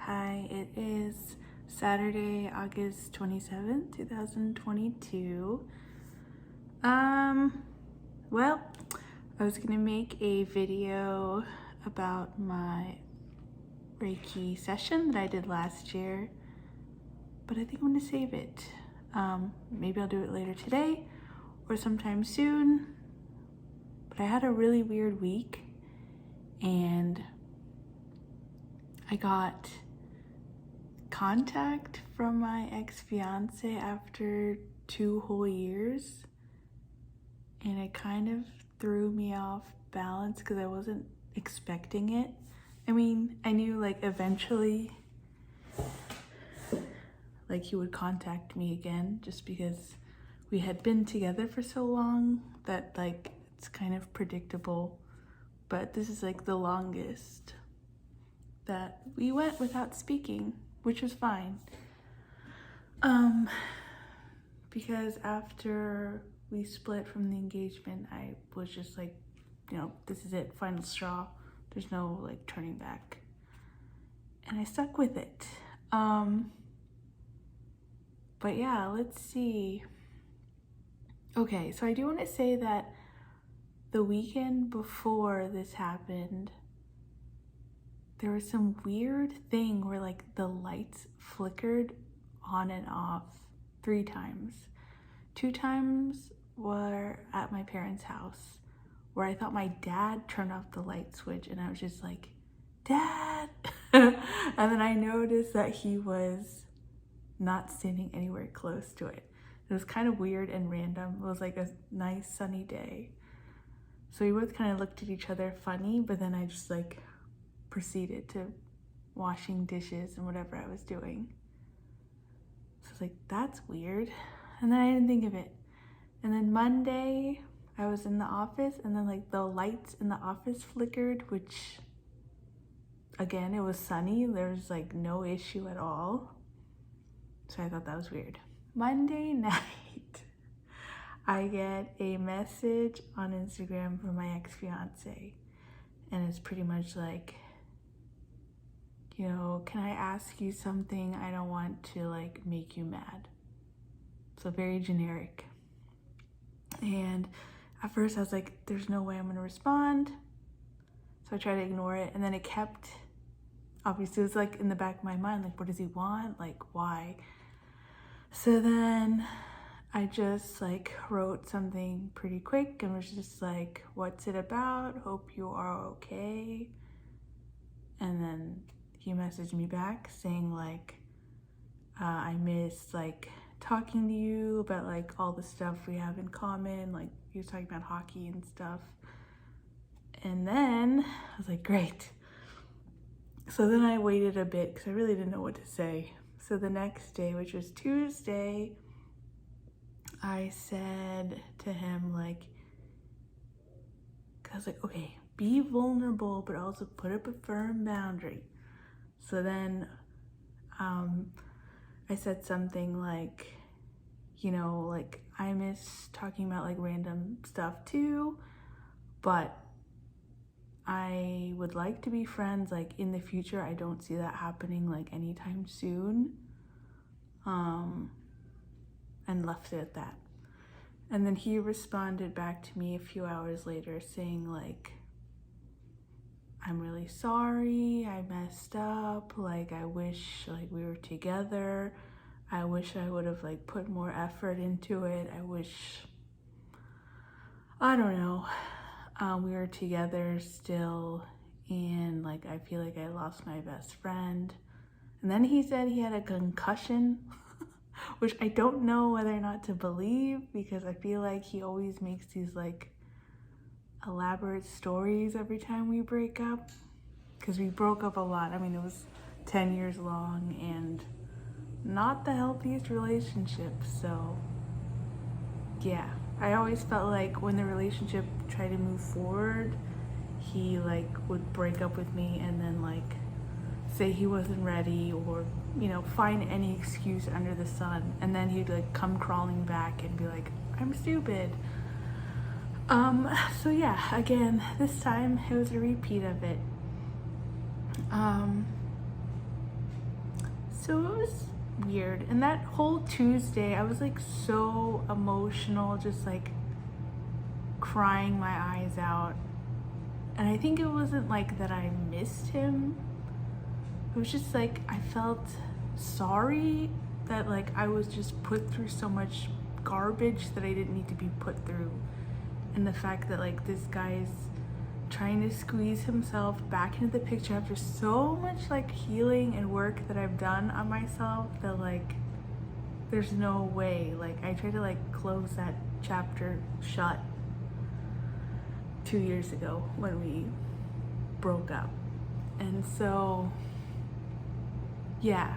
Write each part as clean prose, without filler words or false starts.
Hi, it is Saturday, August 27th, 2022. Well, I was gonna make a video about my Reiki session that I did last year, but I think I'm gonna save it. Maybe I'll do it later today or sometime soon. But I had a really weird week and I got contact from my ex-fiance after 2 whole years, and it kind of threw me off balance because I wasn't expecting it. I mean, I knew like eventually like he would contact me again just because we had been together for so long that like it's kind of predictable, but this is like the longest that we went without speaking, which was fine. Because after we split from the engagement, I was just like, this is it, final straw. There's no like turning back. And I stuck with it. But yeah, let's see. Okay, so I do want to say that the weekend before this happened, there was some weird thing where like the lights flickered on and off 3 times. 2 times were at my parents' house where I thought my dad turned off the light switch and I was just like, Dad! And then I noticed that he was not standing anywhere close to it. It was kind of weird and random. It was like a nice sunny day. So we both kind of looked at each other funny, but then I just like proceeded to washing dishes and whatever I was doing. So I was like, that's weird. And then I didn't think of it. And then Monday, I was in the office and then like the lights in the office flickered, which again, it was sunny. There was like no issue at all. So I thought that was weird. Monday night, I get a message on Instagram from my ex-fiance. And it's pretty much like, can I ask you something? I don't want to like make you mad. So very generic. And at first I was like, there's no way I'm gonna respond. So I tried to ignore it, and then it kept, obviously it was like in the back of my mind, like what does he want? Like why? So then I just like wrote something pretty quick and was just like, what's it about? Hope you are okay. And then he messaged me back saying like, I miss like talking to you about like all the stuff we have in common. Like he was talking about hockey and stuff. And then I was like, great. So then I waited a bit because I really didn't know what to say. So the next day, which was Tuesday, I said to him like, I was like, okay, be vulnerable, but also put up a firm boundary. So then I said something like, like I miss talking about like random stuff too, but I would like to be friends like in the future. I don't see that happening like anytime soon. And left it at that. And then he responded back to me a few hours later saying like, I'm really sorry, I messed up, like I wish like we were together. I wish I would have like put more effort into it. I don't know, we were together still, and like I feel like I lost my best friend. And then he said he had a concussion, which I don't know whether or not to believe because I feel like he always makes these like elaborate stories every time we break up, because we broke up a lot. I mean, it was 10 years long and not the healthiest relationship. So yeah, I always felt like when the relationship tried to move forward, he like would break up with me and then like say he wasn't ready or find any excuse under the sun, and then he'd like come crawling back and be like, I'm stupid. So yeah, again, this time it was a repeat of it. So it was weird. And that whole Tuesday, I was like so emotional, just like crying my eyes out. And I think it wasn't like that I missed him. It was just like I felt sorry that like I was just put through so much garbage that I didn't need to be put through. And the fact that like this guy's trying to squeeze himself back into the picture after so much like healing and work that I've done on myself, that like there's no way. Like I tried to like close that chapter shut 2 years ago when we broke up. And so yeah,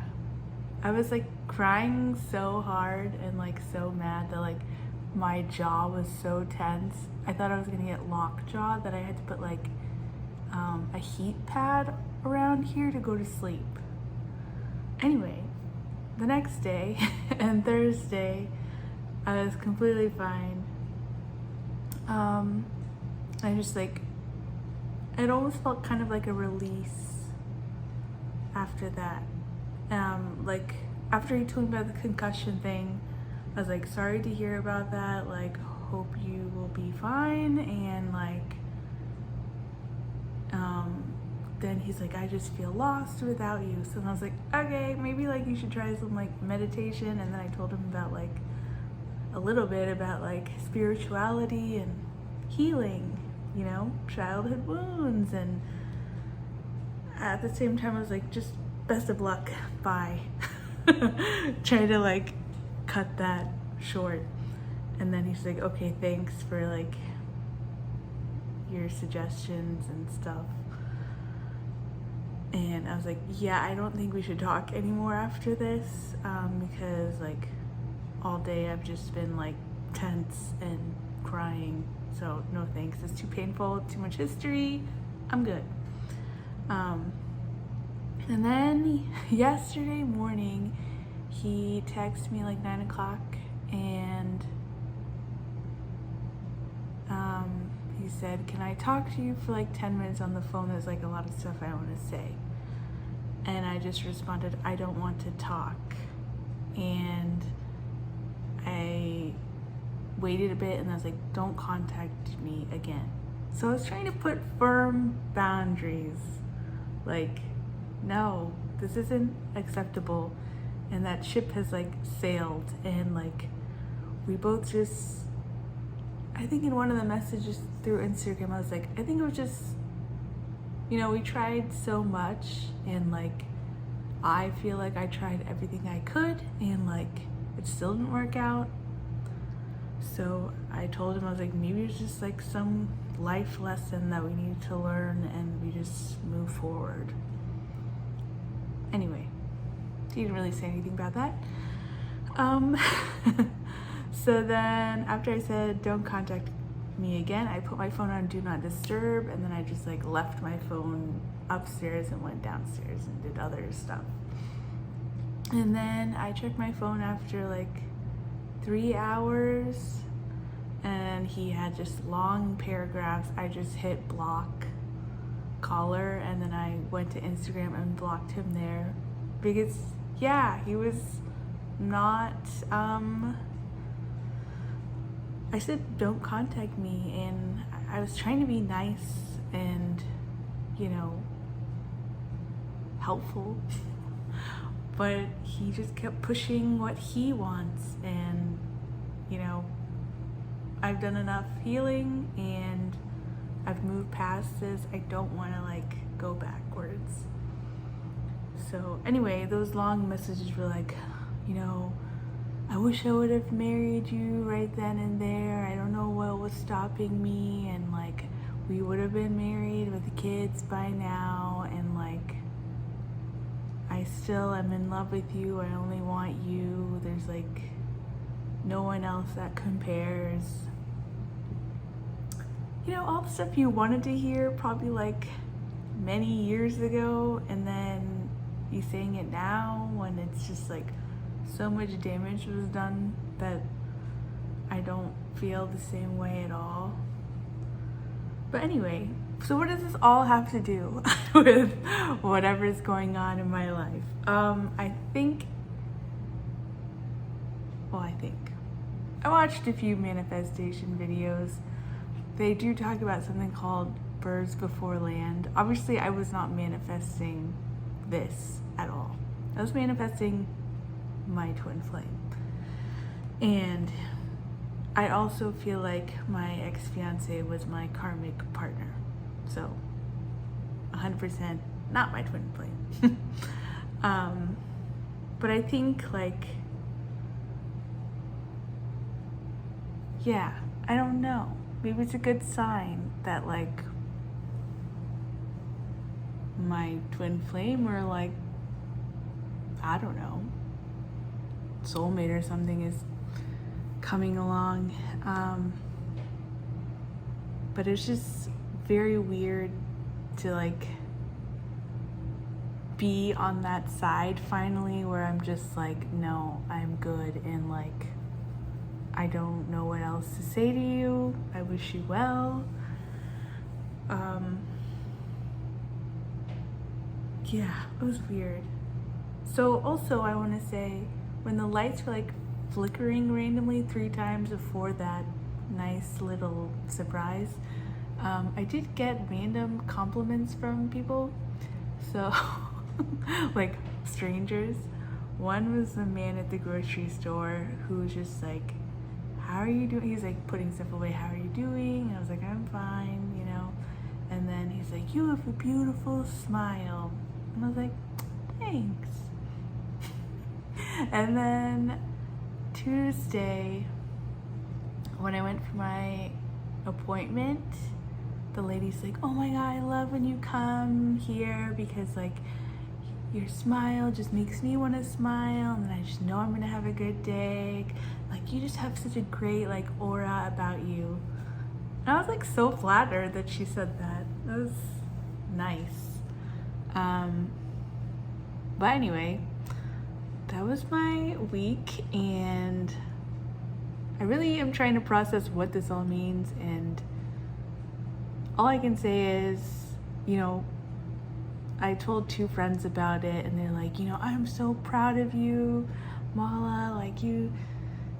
I was like crying so hard and like so mad that like my jaw was so tense. I thought I was gonna get lockjaw, that I had to put like a heat pad around here to go to sleep. Anyway, the next day and Thursday, I was completely fine. I just like, it almost felt kind of like a release after that. Like after he told me about the concussion thing, I was like, sorry to hear about that, like hope you will be fine. And like then he's like, I just feel lost without you. So I was like, okay, maybe like you should try some like meditation. And then I told him about like a little bit about like spirituality and healing, you know, childhood wounds. And at the same time I was like, just best of luck, bye. Trying to like cut that short. And then he's like, okay, thanks for like your suggestions and stuff. And I was like, yeah, I don't think we should talk anymore after this, because like all day I've just been like tense and crying. So no thanks, it's too painful, too much history, I'm good. And then yesterday morning, he texted me like 9 o'clock, and he said, can I talk to you for like 10 minutes on the phone? There's like a lot of stuff I want to say. And I just responded, I don't want to talk. And I waited a bit and I was like, don't contact me again. So I was trying to put firm boundaries, like, no, this isn't acceptable. And that ship has like sailed. And like we both just, I think in one of the messages through Instagram, I was like, I think it was just, you know, we tried so much, and like I feel like I tried everything I could, and like it still didn't work out. So I told him, I was like, maybe it's just like some life lesson that we need to learn, and we just move forward. Anyway, he didn't really say anything about that. So then after I said don't contact me again, I put my phone on do not disturb, and then I just like left my phone upstairs and went downstairs and did other stuff. And then I checked my phone after like 3 hours, and he had just long paragraphs. I just hit block caller, and then I went to Instagram and blocked him there because yeah, he was not I said don't contact me, and I was trying to be nice and, you know, helpful, but he just kept pushing what he wants. And, you know, I've done enough healing and I've moved past this. I don't want to like go backwards. So anyway, those long messages were like, you know, I wish I would have married you right then and there. I don't know what was stopping me, and like we would have been married with kids by now, and like I still am in love with you. I only want you. There's like no one else that compares. You know, all the stuff you wanted to hear probably like many years ago, and then you saying it now when it's just like so much damage was done that I don't feel the same way at all. But anyway, so what does this all have to do with whatever's going on in my life? I think, I watched a few manifestation videos. They do talk about something called birds before land. Obviously, I was not manifesting this at all. I was manifesting my twin flame. And I also feel like my ex-fiance was my karmic partner. So 100% not my twin flame. But I think like, yeah, I don't know. Maybe it's a good sign that like my twin flame or like, I don't know, soulmate or something is coming along. But it's just very weird to like be on that side finally where I'm just like, no, I'm good, and like I don't know what else to say to you. I wish you well. Yeah, it was weird. So also I want to say, when the lights were like flickering randomly 3 times before that nice little surprise, I did get random compliments from people. So like strangers. One was the man at the grocery store who was just like, how are you doing? He's like putting stuff away. How are you doing? And I was like, I'm fine, you know. And then he's like, you have a beautiful smile. And I was like, thanks. And then Tuesday, when I went for my appointment, the lady's like, oh my God, I love when you come here because like your smile just makes me want to smile, and I just know I'm gonna have a good day. Like you just have such a great like aura about you. And I was like so flattered that she said that. That was nice. But anyway, that was my week, and I really am trying to process what this all means, and all I can say is, you know, I told 2 friends about it, and they're like, you know, I'm so proud of you, Mala, like you're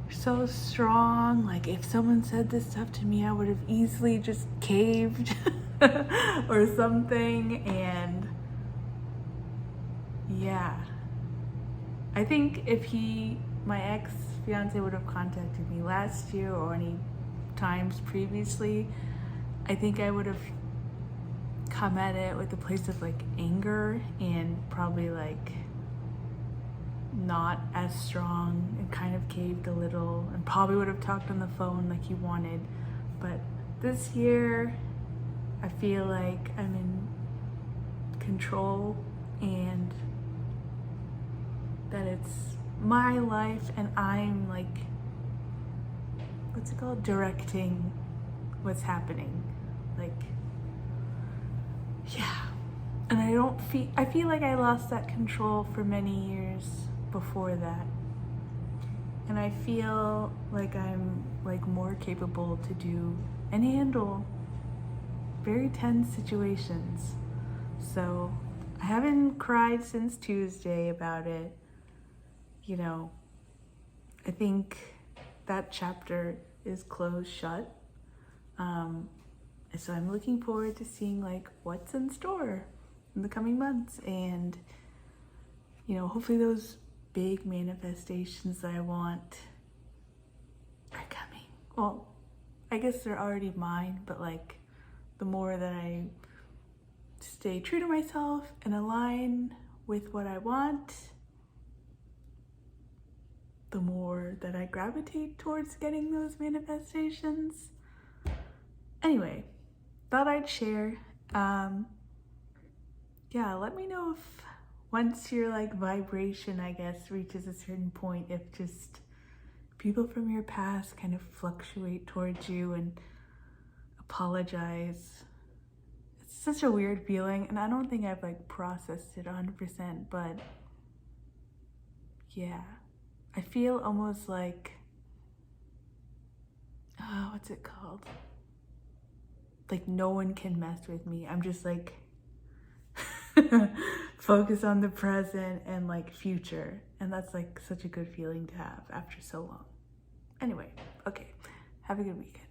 so strong. Like if someone said this stuff to me, I would have easily just caved or something. And yeah, I think if my ex-fiance would have contacted me last year or any times previously, I think I would have come at it with a place of like anger and probably like not as strong, and kind of caved a little, and probably would have talked on the phone like he wanted. But this year I feel like I'm in control, and that it's my life, and I'm like, what's it called, directing what's happening. Like, yeah. And I feel like I lost that control for many years before that. And I feel like I'm like more capable to do and handle very tense situations. So I haven't cried since Tuesday about it. You know, I think that chapter is closed shut. So I'm looking forward to seeing like what's in store in the coming months, and you know, hopefully those big manifestations that I want are coming. Well, I guess they're already mine, but like the more that I stay true to myself and align with what I want, the more that I gravitate towards getting those manifestations. Anyway, thought I'd share. Yeah, let me know if once your like vibration, I guess, reaches a certain point, if just people from your past kind of fluctuate towards you and apologize. It's such a weird feeling, and I don't think I've like processed it 100%, but yeah, I feel almost like, what's it called? Like no one can mess with me. I'm just like focus on the present and like future. And that's like such a good feeling to have after so long. Anyway, okay, have a good weekend.